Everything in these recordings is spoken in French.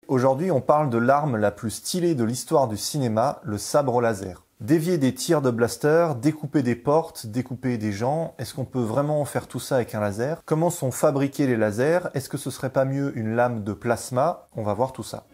Aujourd'hui, on parle de l'arme la plus stylée de l'histoire du cinéma, le sabre laser. Dévier des tirs de blaster, découper des portes, découper des gens, est-ce qu'on peut vraiment faire tout ça avec un laser? Comment sont fabriqués les lasers? Est-ce que ce serait pas mieux une lame de plasma? On va voir tout ça.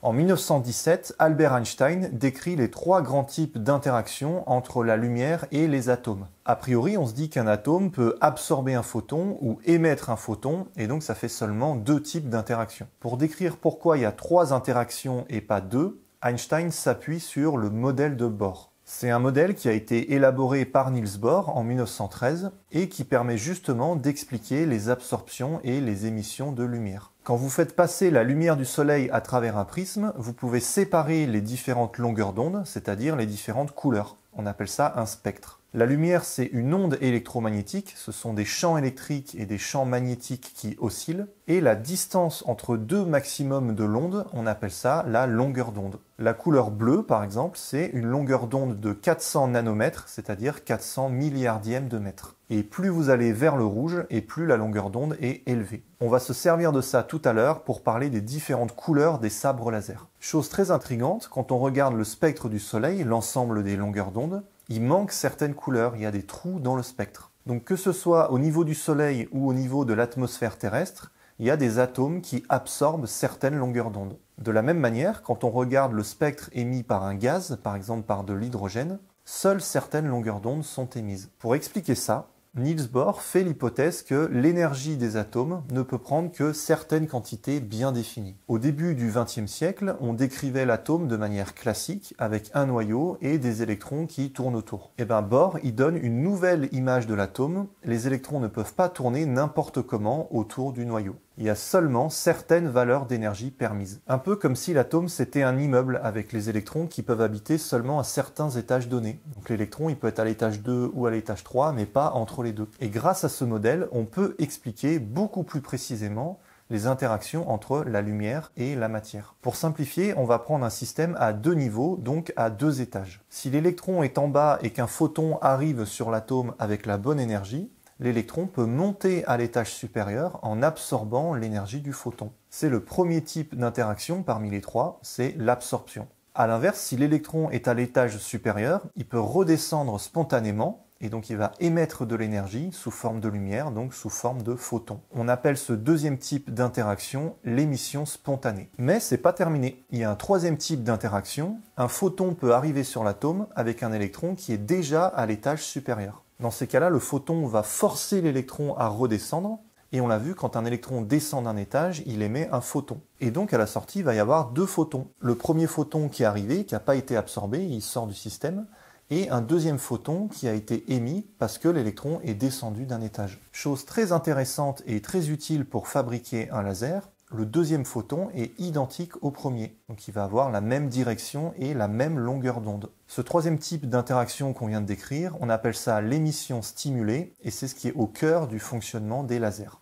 En 1917, Albert Einstein décrit les trois grands types d'interactions entre la lumière et les atomes. A priori, on se dit qu'un atome peut absorber un photon ou émettre un photon, et donc ça fait seulement deux types d'interactions. Pour décrire pourquoi il y a trois interactions et pas deux, Einstein s'appuie sur le modèle de Bohr. C'est un modèle qui a été élaboré par Niels Bohr en 1913 et qui permet justement d'expliquer les absorptions et les émissions de lumière. Quand vous faites passer la lumière du soleil à travers un prisme, vous pouvez séparer les différentes longueurs d'onde, c'est-à-dire les différentes couleurs. On appelle ça un spectre. La lumière, c'est une onde électromagnétique, ce sont des champs électriques et des champs magnétiques qui oscillent, et la distance entre deux maximums de l'onde, on appelle ça la longueur d'onde. La couleur bleue, par exemple, c'est une longueur d'onde de 400 nanomètres, c'est-à-dire 400 milliardièmes de mètre. Et plus vous allez vers le rouge, et plus la longueur d'onde est élevée. On va se servir de ça tout à l'heure pour parler des différentes couleurs des sabres laser. Chose très intrigante, quand on regarde le spectre du soleil, l'ensemble des longueurs d'onde, il manque certaines couleurs, il y a des trous dans le spectre. Donc que ce soit au niveau du soleil ou au niveau de l'atmosphère terrestre, il y a des atomes qui absorbent certaines longueurs d'onde. De la même manière, quand on regarde le spectre émis par un gaz, par exemple par de l'hydrogène, seules certaines longueurs d'onde sont émises. Pour expliquer ça, Niels Bohr fait l'hypothèse que l'énergie des atomes ne peut prendre que certaines quantités bien définies. Au début du XXe siècle, on décrivait l'atome de manière classique avec un noyau et des électrons qui tournent autour. Et bien Bohr y donne une nouvelle image de l'atome, les électrons ne peuvent pas tourner n'importe comment autour du noyau. Il y a seulement certaines valeurs d'énergie permises. Un peu comme si l'atome c'était un immeuble avec les électrons qui peuvent habiter seulement à certains étages donnés. Donc l'électron il peut être à l'étage 2 ou à l'étage 3 mais pas entre les deux. Et grâce à ce modèle, on peut expliquer beaucoup plus précisément les interactions entre la lumière et la matière. Pour simplifier, on va prendre un système à deux niveaux, donc à deux étages. Si l'électron est en bas et qu'un photon arrive sur l'atome avec la bonne énergie, l'électron peut monter à l'étage supérieur en absorbant l'énergie du photon. C'est le premier type d'interaction parmi les trois, c'est l'absorption. A l'inverse, si l'électron est à l'étage supérieur, il peut redescendre spontanément et donc il va émettre de l'énergie sous forme de lumière, donc sous forme de photon. On appelle ce deuxième type d'interaction l'émission spontanée. Mais c'est pas terminé. Il y a un troisième type d'interaction. Un photon peut arriver sur l'atome avec un électron qui est déjà à l'étage supérieur. Dans ces cas-là, le photon va forcer l'électron à redescendre, et on l'a vu, quand un électron descend d'un étage, il émet un photon. Et donc à la sortie, il va y avoir deux photons. Le premier photon qui est arrivé, qui n'a pas été absorbé, il sort du système, et un deuxième photon qui a été émis parce que l'électron est descendu d'un étage. Chose très intéressante et très utile pour fabriquer un laser, le deuxième photon est identique au premier, donc il va avoir la même direction et la même longueur d'onde. Ce troisième type d'interaction qu'on vient de décrire, on appelle ça l'émission stimulée, et c'est ce qui est au cœur du fonctionnement des lasers.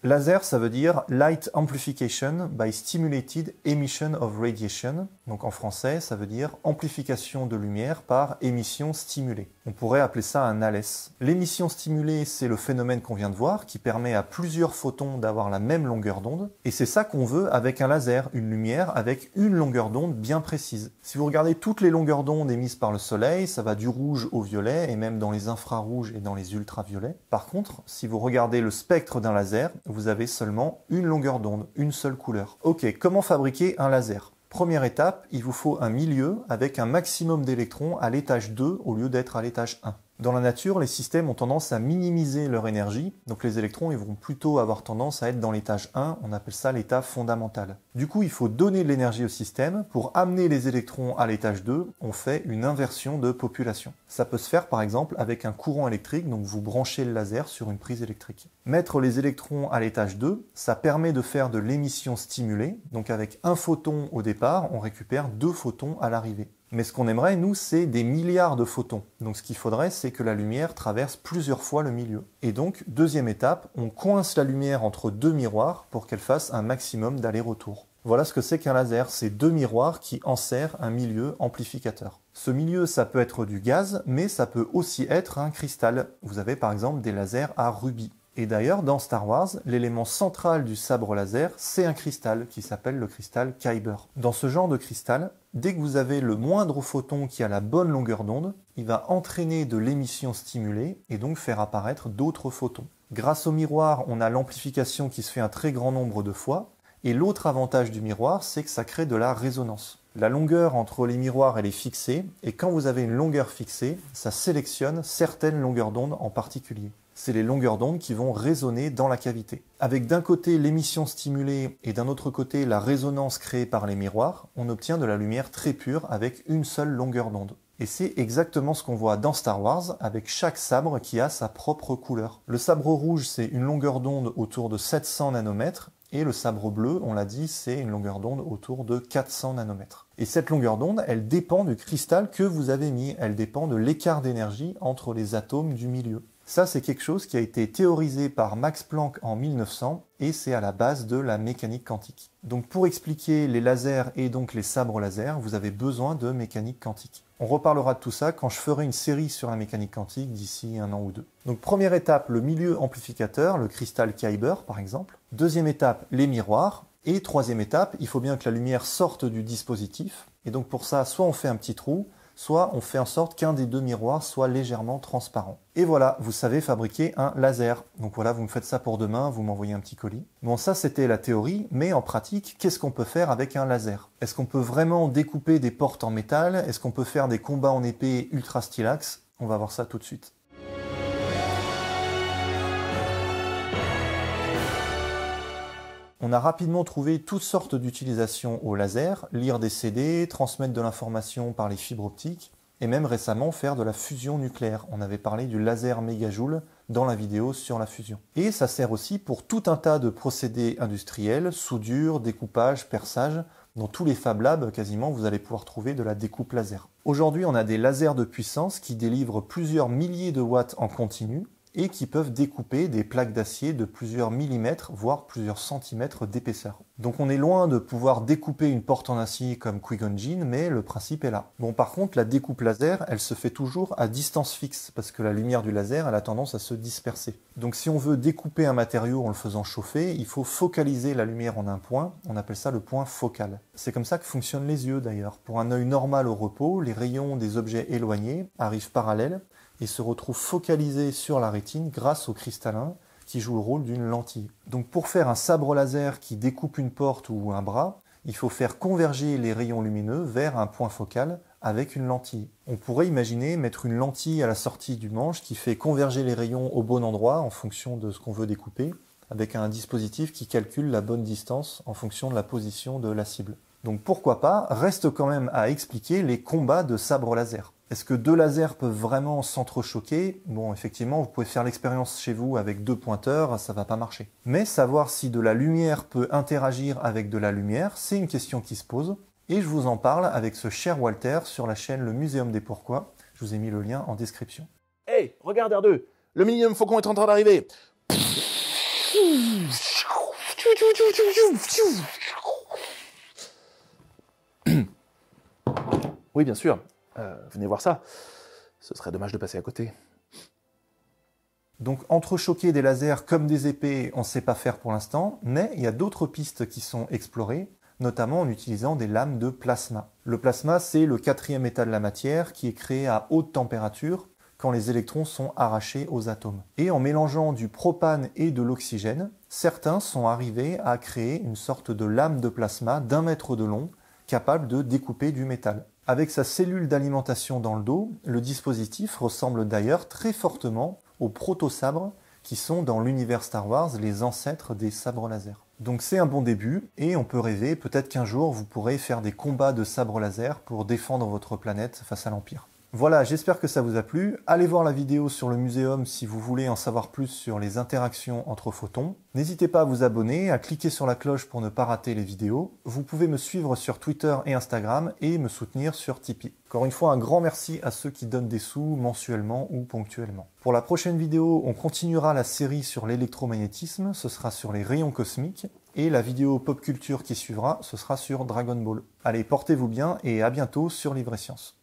Laser, ça veut dire Light Amplification by Stimulated Emission of Radiation. Donc en français, ça veut dire amplification de lumière par émission stimulée. On pourrait appeler ça un ALES. L'émission stimulée, c'est le phénomène qu'on vient de voir, qui permet à plusieurs photons d'avoir la même longueur d'onde. Et c'est ça qu'on veut avec un laser, une lumière avec une longueur d'onde bien précise. Si vous regardez toutes les longueurs d'onde émises par le soleil, ça va du rouge au violet, et même dans les infrarouges et dans les ultraviolets. Par contre, si vous regardez le spectre d'un laser, vous avez seulement une longueur d'onde, une seule couleur. Ok, comment fabriquer un laser? Première étape, il vous faut un milieu avec un maximum d'électrons à l'étage 2 au lieu d'être à l'étage 1. Dans la nature, les systèmes ont tendance à minimiser leur énergie, donc les électrons ils vont plutôt avoir tendance à être dans l'étage 1, on appelle ça l'état fondamental. Du coup, il faut donner de l'énergie au système. Pour amener les électrons à l'étage 2, on fait une inversion de population. Ça peut se faire par exemple avec un courant électrique, donc vous branchez le laser sur une prise électrique. Mettre les électrons à l'étage 2, ça permet de faire de l'émission stimulée, donc avec un photon au départ, on récupère deux photons à l'arrivée. Mais ce qu'on aimerait, nous, c'est des milliards de photons. Donc ce qu'il faudrait, c'est que la lumière traverse plusieurs fois le milieu. Et donc, deuxième étape, on coince la lumière entre deux miroirs pour qu'elle fasse un maximum d'aller-retour. Voilà ce que c'est qu'un laser, c'est deux miroirs qui enserrent un milieu amplificateur. Ce milieu, ça peut être du gaz, mais ça peut aussi être un cristal. Vous avez par exemple des lasers à rubis. Et d'ailleurs, dans Star Wars, l'élément central du sabre laser, c'est un cristal qui s'appelle le cristal Kyber. Dans ce genre de cristal, dès que vous avez le moindre photon qui a la bonne longueur d'onde, il va entraîner de l'émission stimulée et donc faire apparaître d'autres photons. Grâce au miroir, on a l'amplification qui se fait un très grand nombre de fois, et l'autre avantage du miroir, c'est que ça crée de la résonance. La longueur entre les miroirs, elle est fixée, et quand vous avez une longueur fixée, ça sélectionne certaines longueurs d'onde en particulier. C'est les longueurs d'onde qui vont résonner dans la cavité. Avec d'un côté l'émission stimulée et d'un autre côté la résonance créée par les miroirs, on obtient de la lumière très pure avec une seule longueur d'onde. Et c'est exactement ce qu'on voit dans Star Wars avec chaque sabre qui a sa propre couleur. Le sabre rouge, c'est une longueur d'onde autour de 700 nanomètres. Et le sabre bleu, on l'a dit, c'est une longueur d'onde autour de 400 nanomètres. Et cette longueur d'onde, elle dépend du cristal que vous avez mis, elle dépend de l'écart d'énergie entre les atomes du milieu. Ça, c'est quelque chose qui a été théorisé par Max Planck en 1900 et c'est à la base de la mécanique quantique. Donc pour expliquer les lasers et donc les sabres laser, vous avez besoin de mécanique quantique. On reparlera de tout ça quand je ferai une série sur la mécanique quantique d'ici 1 an ou 2. Donc première étape, le milieu amplificateur, le cristal Kyber par exemple. Deuxième étape, les miroirs. Et troisième étape, il faut bien que la lumière sorte du dispositif. Et donc pour ça, soit on fait un petit trou, soit on fait en sorte qu'un des deux miroirs soit légèrement transparent. Et voilà, vous savez fabriquer un laser. Donc voilà, vous me faites ça pour demain, vous m'envoyez un petit colis. Bon, ça c'était la théorie, mais en pratique, qu'est-ce qu'on peut faire avec un laser? Est-ce qu'on peut vraiment découper des portes en métal? Est-ce qu'on peut faire des combats en épée ultra stylax? On va voir ça tout de suite. On a rapidement trouvé toutes sortes d'utilisations au laser, lire des CD, transmettre de l'information par les fibres optiques, et même récemment faire de la fusion nucléaire. On avait parlé du laser mégajoule dans la vidéo sur la fusion. Et ça sert aussi pour tout un tas de procédés industriels, soudure, découpage, perçage. Dans tous les Fab Labs, quasiment, vous allez pouvoir trouver de la découpe laser. Aujourd'hui, on a des lasers de puissance qui délivrent plusieurs milliers de watts en continu, et qui peuvent découper des plaques d'acier de plusieurs millimètres, voire plusieurs centimètres d'épaisseur. Donc on est loin de pouvoir découper une porte en acier comme Qui-Gon Jinn, mais le principe est là. Bon, par contre, la découpe laser, elle se fait toujours à distance fixe, parce que la lumière du laser, elle a tendance à se disperser. Donc si on veut découper un matériau en le faisant chauffer, il faut focaliser la lumière en un point, on appelle ça le point focal. C'est comme ça que fonctionnent les yeux d'ailleurs. Pour un œil normal au repos, les rayons des objets éloignés arrivent parallèles, et se retrouve focalisé sur la rétine grâce au cristallin qui joue le rôle d'une lentille. Donc pour faire un sabre laser qui découpe une porte ou un bras, il faut faire converger les rayons lumineux vers un point focal avec une lentille. On pourrait imaginer mettre une lentille à la sortie du manche qui fait converger les rayons au bon endroit en fonction de ce qu'on veut découper, avec un dispositif qui calcule la bonne distance en fonction de la position de la cible. Donc pourquoi pas, reste quand même à expliquer les combats de sabre laser. Est-ce que deux lasers peuvent vraiment s'entrechoquer? Bon, effectivement, vous pouvez faire l'expérience chez vous avec deux pointeurs, ça va pas marcher. Mais savoir si de la lumière peut interagir avec de la lumière, c'est une question qui se pose. Et je vous en parle avec ce cher Walter sur la chaîne Le Muséum des Pourquoi. Je vous ai mis le lien en description. Hey, regarde R2, le Millennium Falcon est en train d'arriver. Oui, bien sûr. Venez voir ça. Ce serait dommage de passer à côté. Donc entrechoquer des lasers comme des épées, on ne sait pas faire pour l'instant, mais il y a d'autres pistes qui sont explorées, notamment en utilisant des lames de plasma. Le plasma, c'est le quatrième état de la matière qui est créé à haute température quand les électrons sont arrachés aux atomes. Et en mélangeant du propane et de l'oxygène, certains sont arrivés à créer une sorte de lame de plasma d'1 mètre de long, capable de découper du métal. Avec sa cellule d'alimentation dans le dos, le dispositif ressemble d'ailleurs très fortement aux proto-sabres qui sont dans l'univers Star Wars les ancêtres des sabres laser. Donc c'est un bon début et on peut rêver, peut-être qu'un jour vous pourrez faire des combats de sabres laser pour défendre votre planète face à l'Empire. Voilà, j'espère que ça vous a plu. Allez voir la vidéo sur le muséum si vous voulez en savoir plus sur les interactions entre photons. N'hésitez pas à vous abonner, à cliquer sur la cloche pour ne pas rater les vidéos. Vous pouvez me suivre sur Twitter et Instagram et me soutenir sur Tipeee. Encore une fois, un grand merci à ceux qui donnent des sous mensuellement ou ponctuellement. Pour la prochaine vidéo, on continuera la série sur l'électromagnétisme, ce sera sur les rayons cosmiques, et la vidéo pop culture qui suivra, ce sera sur Dragon Ball. Allez, portez-vous bien et à bientôt sur Livre et Science.